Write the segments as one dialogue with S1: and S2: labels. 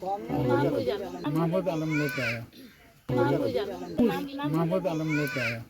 S1: महमूद आलम लेके आया। महमूद आलम लेके आया।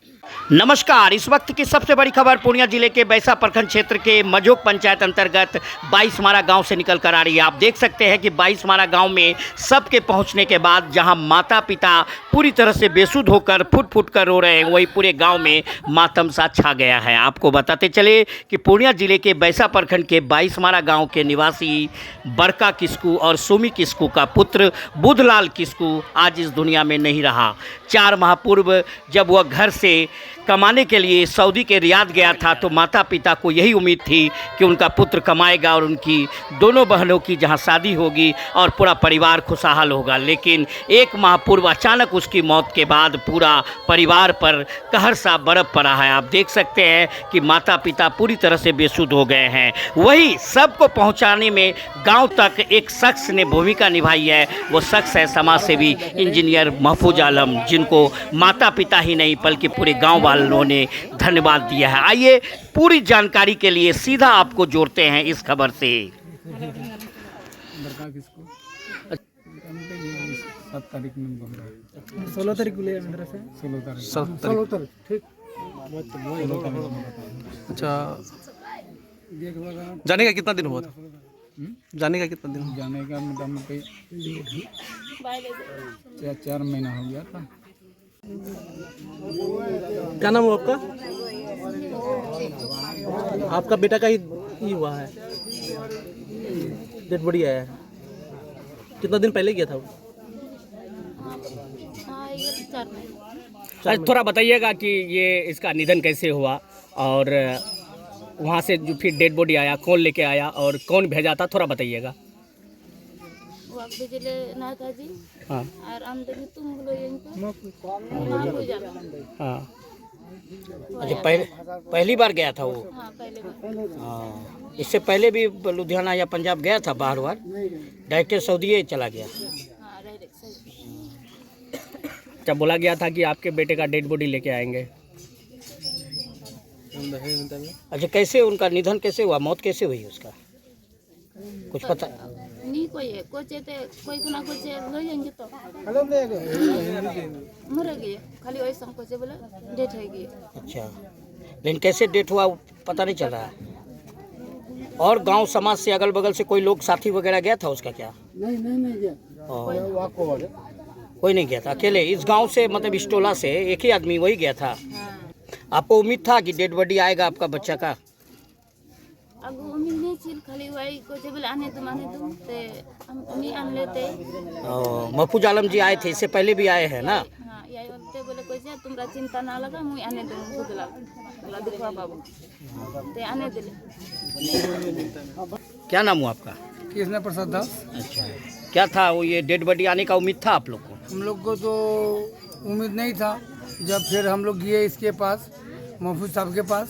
S2: नमस्कार। इस वक्त की सबसे बड़ी खबर पूर्णिया जिले के बैसा प्रखंड क्षेत्र के मझोक पंचायत अंतर्गत 22 मारा गांव से निकल कर आ रही है। आप देख सकते हैं कि 22 मारा गांव में सबके पहुंचने के बाद जहां माता पिता पूरी तरह से बेसुध होकर फुट फुट कर रो रहे हैं, वही पूरे गांव में मातम सा छा गया है। आपको बताते चले कि पूर्णिया जिले के बैसा प्रखंड के 22 मारा गाँव के निवासी बरका किस्कू और सुमी किस्कू का पुत्र बुधलाल किस्कू आज इस दुनिया में नहीं रहा। 4 माह पूर्व जब वह घर से कमाने के लिए सऊदी के रियाद गया था तो माता पिता को यही उम्मीद थी कि उनका पुत्र कमाएगा और उनकी दोनों बहनों की जहां शादी होगी और पूरा परिवार खुशहाल होगा। लेकिन 1 माह पूर्व अचानक उसकी मौत के बाद पूरा परिवार पर कहर सा बरफ पड़ा है। आप देख सकते हैं कि माता पिता पूरी तरह से बेसुध हो गए हैं। वही सबको पहुंचाने में गांव तक एक शख्स ने भूमिका निभाई है। वो शख्स है समाज सेवी इंजीनियर महफूज आलम, जिनको माता पिता ही नहीं बल्कि पूरे गाँव वालों ने धन्यवाद दिया है। आइए पूरी जानकारी के लिए सीधा आपको जोड़ते हैं इस खबर से।
S1: 7 तारीख में बोल रहा है।
S3: 16 तारीख को ले अंदर से
S1: 16 तारीख ठीक।
S3: अच्छा, जाने का कितना दिन हुआ था? जाने का कितना दिन?
S1: जाने का मोटामोटी 4 महीना हो गया था।
S3: क्या नाम हुआ आपका? आपका बेटा का ही हुआ है, डेड बॉडी आया है। कितना दिन पहले गया था वो?
S2: थोड़ा बताइएगा कि ये इसका निधन कैसे हुआ और वहाँ से जो फिर डेड बॉडी आया, कौन लेके आया और कौन भेजा था, थोड़ा बताइएगा। हाँ हाँ। अच्छा, पहली बार गया था वो?
S4: हाँ, पहले बार।
S2: हाँ, इससे पहले भी लुधियाना या पंजाब गया था बाहर बार? डायरेक्ट सऊदी चला गया?
S4: हाँ,
S2: जब बोला गया था कि आपके बेटे का डेड बॉडी लेके आएंगे। अच्छा, कैसे उनका निधन कैसे हुआ, मौत कैसे हुई उसका, कुछ पता
S4: नहीं? कोई है कोचे ते कोई ना कोचे लो जाएंगे तो मर गए, खाली वैसा कोचे बोले डेथ हो गई।
S2: अच्छा, लेकिन कैसे डेथ हुआ पता नहीं चल रहा है। और गांव समाज से अगल बगल से कोई लोग साथी वगैरह गया था उसका क्या?
S1: नहीं गया।
S2: कोई नहीं गया था, अकेले इस गांव से, मतलब इस्टोला से एक ही आदमी वही गया था। आपको उम्मीद था कि डेड बॉडी आएगा आपका बच्चा का?
S4: अब उम्मीद नहीं थी, खाली वही कोचे बोले आने तुम ते हम नहीं आन लेते।
S2: महफूज आलम जी आए थे, इससे पहले भी आए हैं ना?
S4: हाँ, यही बोलते बोले कोचे तुमरा चिंता ना लगा, मुझे आने दूँ बुधला बोला दिखवा बाबू ते आने दिले।
S2: क्या नाम हुआ आपका?
S1: कृष्ण प्रसाद दास।
S2: अच्छा, क्या था वो, ये डेड बॉडी आने का उम्मीद था आप लोग को?
S1: हम लोग को तो उम्मीद नहीं था। जब फिर हम लोग गए इसके पास, महफूज साहब के पास,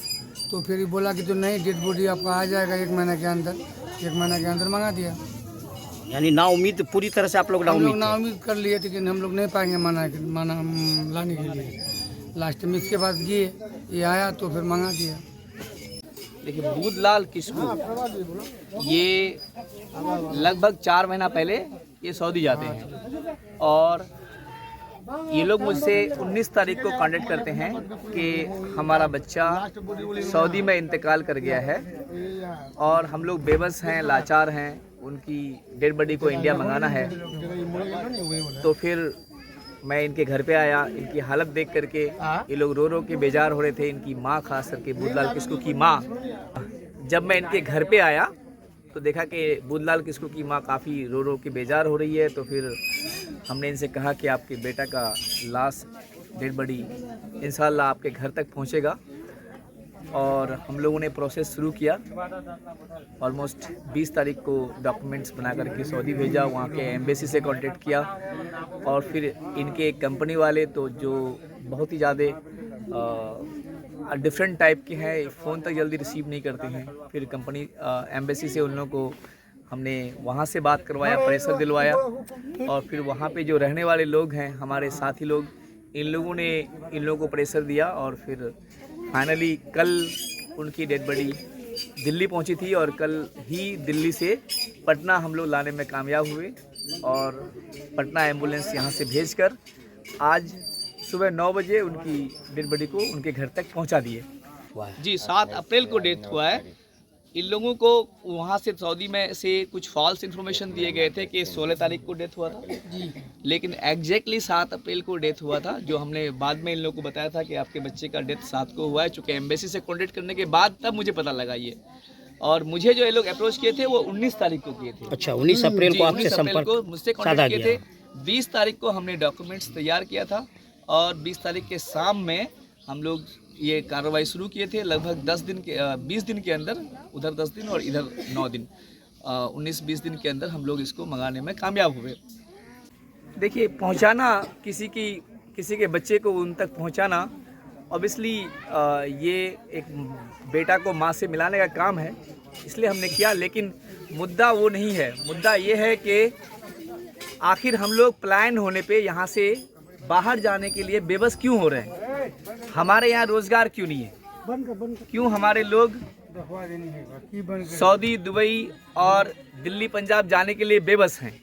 S1: तो फिर ये बोला कि तो नहीं, डेड बॉडी आपका आ जाएगा 1 महीने के अंदर। 1 महीने के अंदर मंगा दिया।
S2: यानी ना उम्मीद, पूरी तरह से आप लोग ना
S1: हम लोग
S2: उम्मीद
S1: ना
S2: थे।
S1: उम्मीद कर लिए, लेकिन हम लोग नहीं पाएंगे माना लाने के लिए। लास्ट में इसके पास गए, ये आया तो फिर मंगा दिया।
S5: देखिए, बुधलाल किस्कू ये लगभग 4 महीना पहले ये सऊदी जाते हैं और ये लोग मुझसे 19 तारीख को कांटेक्ट करते हैं कि हमारा बच्चा सऊदी में इंतकाल कर गया है और हम लोग बेबस हैं, लाचार हैं, उनकी डेड बॉडी को इंडिया मंगाना है। तो फिर मैं इनके घर पे आया, इनकी हालत देख करके ये लोग रो रो के बेजार हो रहे थे। इनकी माँ, खास करके बुधलाल किस्कू की माँ। जब मैं इनके घर पे आया तो देखा कि बुधलाल किस्कू की माँ काफ़ी रो रो के बेजार हो रही है। तो फिर हमने इनसे कहा कि आपके बेटा का लाश, डेड बॉडी इंशाल्लाह आपके घर तक पहुंचेगा और हम लोगों ने प्रोसेस शुरू किया। ऑलमोस्ट 20 तारीख को डॉक्यूमेंट्स बना करके सऊदी भेजा, वहाँ के एम्बेसी से कांटेक्ट किया और फिर इनके कंपनी वाले तो जो बहुत ही ज़्यादा डिफरेंट टाइप के हैं, फ़ोन तक जल्दी रिसीव नहीं करते हैं। फिर कंपनी एम्बेसी से उन लोगों को हमने वहाँ से बात करवाया, प्रेशर दिलवाया और फिर वहाँ पे जो रहने वाले लोग हैं, हमारे साथी लोग, इन लोगों ने इन लोगों को प्रेशर दिया और फिर फाइनली कल उनकी डेड बॉडी दिल्ली पहुंची थी और कल ही दिल्ली से पटना हम लोग लाने में कामयाब हुए। और पटना एम्बुलेंस यहाँ से भेजकर आज सुबह 9 बजे उनकी डेड बॉडी को उनके घर तक पहुँचा दिए। जी 7 अप्रैल को डेथ हुआ है। इन लोगों को वहाँ से सऊदी में से कुछ फॉल्स इन्फॉर्मेशन दिए गए थे कि 16 तारीख को डेथ हुआ था जी, लेकिन एग्जैक्टली 7 अप्रैल को डेथ हुआ था। जो हमने बाद में इन लोगों को बताया था कि आपके बच्चे का डेथ 7 को हुआ है, चूँकि एम्बेसी से कॉन्टेक्ट करने के बाद तब मुझे पता लगा ये। और मुझे जो ये लोग अप्रोच किए थे वो 19 तारीख को किए थे।
S2: अच्छा, 19 अप्रैल को आपसे
S5: 19 अप्रैल
S2: संपर्क
S5: को मुझसे
S2: साधा
S5: कॉन्टेक्ट किए
S2: गया।
S5: थे। 20 तारीख को हमने डॉक्यूमेंट्स तैयार किया था और 20 तारीख के शाम में हम लोग ये कार्रवाई शुरू किए थे। लगभग 20 दिन के अंदर, उधर 10 दिन और इधर 9 दिन, 19-20 दिन के अंदर हम लोग इसको मंगाने में कामयाब हुए। देखिए, पहुंचाना किसी के बच्चे को उन तक पहुंचाना ऑब्वियसली ये एक बेटा को माँ से मिलाने का काम है, इसलिए हमने किया। लेकिन मुद्दा वो नहीं है। मुद्दा ये है कि आखिर हम लोग प्लान होने पे यहाँ से बाहर जाने के लिए बेबस क्यों हो रहे हैं? हमारे यहाँ रोजगार क्यों नहीं है? क्यों हमारे लोग सऊदी, दुबई और दिल्ली, पंजाब जाने के लिए बेबस हैं?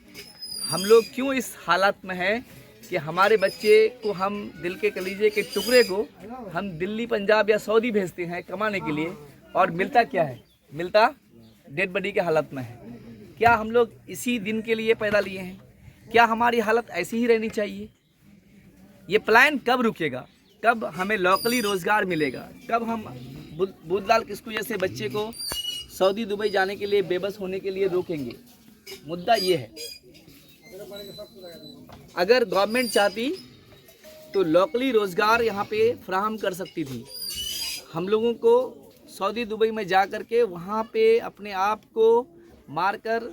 S5: हम लोग क्यों इस हालत में हैं कि हमारे बच्चे को, हम दिल के कलीजे के टुकड़े को हम दिल्ली, पंजाब या सऊदी भेजते हैं कमाने के लिए, और मिलता क्या है? मिलता डेड बॉडी के हालत में है। क्या हम लोग इसी दिन के लिए पैदा लिए हैं? क्या हमारी हालत ऐसी ही रहनी चाहिए? ये प्लान कब रुकेगा? कब हमें लोकली रोज़गार मिलेगा? कब हम बुद्धलाल किस्कू जैसे बच्चे को सऊदी, दुबई जाने के लिए, बेबस होने के लिए रोकेंगे? मुद्दा ये है। अगर गवर्नमेंट चाहती तो लोकली रोज़गार यहाँ पे फ्राहम कर सकती थी। हम लोगों को सऊदी, दुबई में जा कर के वहाँ पे अपने आप को मारकर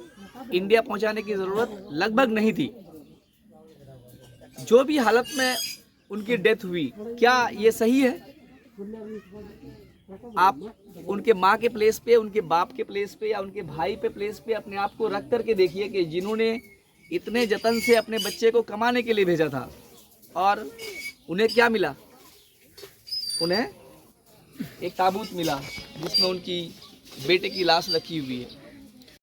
S5: इंडिया पहुँचाने की ज़रूरत लगभग नहीं थी। जो भी हालत में उनकी डेथ हुई, क्या ये सही है? आप उनके माँ के प्लेस पे, उनके बाप के प्लेस पे या उनके भाई पे प्लेस पे अपने आप को रख करके देखिए कि जिन्होंने इतने जतन से अपने बच्चे को कमाने के लिए भेजा था, और उन्हें क्या मिला? उन्हें एक ताबूत मिला जिसमें उनकी बेटे की लाश रखी हुई है।